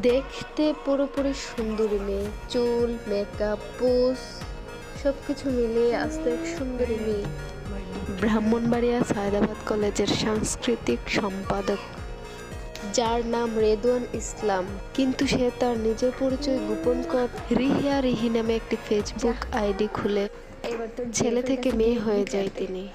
দেখতে পুরোপুরি সুন্দরী মেয়ে, চুল, মেকআপ, পোজ সবকিছু মিলিয়ে আস্তে এক সুন্দরী মেয়ে। ব্রাহ্মণবাড়িয়া সায়দাবাদ কলেজের সাংস্কৃতিক সম্পাদক, যার নাম রেদওয়ান ইসলাম, কিন্তু সে তার নিজের পরিচয় গোপন করে রিহিয়া রিহি নামে একটি ফেসবুক আইডি খুলে ছেলে থেকে মেয়ে হয়ে যায় তিনি।